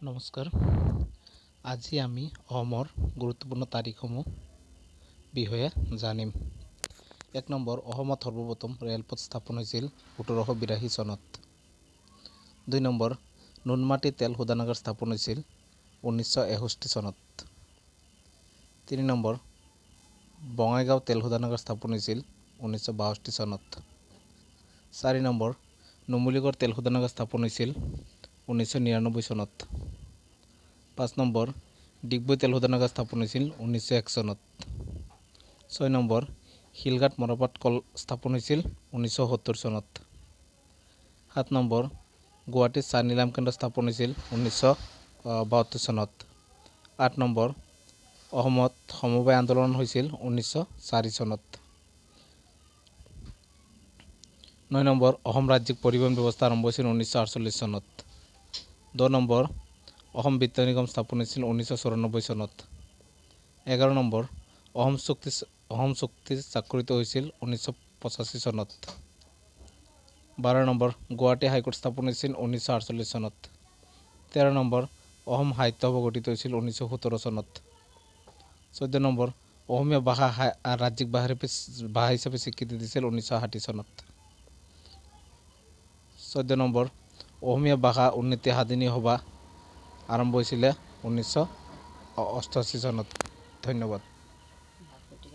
নমস্কাৰ। আজি আমি অসমৰ গুৰুত্বপূৰ্ণ তাৰিখসমূহ বিষয়ে জানিম। ১ নম্বৰ, অসমত সৰ্বপ্ৰথম ৰেলপথ স্থাপন হৈছিল ১৭৮২ চনত। ২ নম্বৰ, নুনমাটি তেল শোধনাগাৰ স্থাপন হৈছিল ১৯৬১ চনত। ৩ নম্বৰ, বঙাইগাঁও তেল শোধনাগাৰ স্থাপন হৈছিল ১৯৬২ চনত। ৪ নম্বৰ, নুমলীগড় তেল শোধনাগাৰ স্থাপন হৈছিল ১৯৯৯ চনত। ৫ নম্বৰ, ডিগবৈ তেল শোধনাগাৰ স্থাপন হৈছিল ১৯০১ চনত। ৬ নম্বৰ, শিলঘাট মৰাপাট কল স্থাপন হৈছিল ১৯৭০ চনত। ৭ নম্বৰ, গুৱাহাটীত চাহ নিলাম কেন্দ্ৰ স্থাপন হৈছিল ১৯৭২ চনত। ৮ নম্বৰ, অসমত সমবায় আন্দোলন হৈছিল ১৯০৪ চনত। ৯ নম্বৰ, অসম ৰাজ্যিক পৰিবহণ ব্যৱস্থা আৰম্ভ হৈছিল ১৯৪৮ চনত। ১০ নম্বৰ, অসম বিত্ত নিগম স্থাপন হৈছিল ১৯৯৪ চনত। ১১ নম্বৰ, অসম চুক্তি স্বাক্ষৰিত হৈছিল ১৯৮৫ চনত। ১২ নম্বৰ, গুৱাহাটী হাইকোৰ্ট স্থাপন হৈছিল ১৯৪৮ চনত। ১৩ নম্বৰ, অসম সাহিত্য সভা গঠিত হৈছিল ১৯১৭ চনত। ১৪ নম্বৰ, অসমীয়া ভাষা ৰাজ্যিক ভাষা হিচাপে স্বীকৃতি দিছিল ১৯৬০ চনত। ১৪ নম্বৰ, অসমীয়া ভাষা উন্নতি সাধিনী সভা আৰম্ভ হৈছিলে ১৯৮৮ চনত। ধন্যবাদ।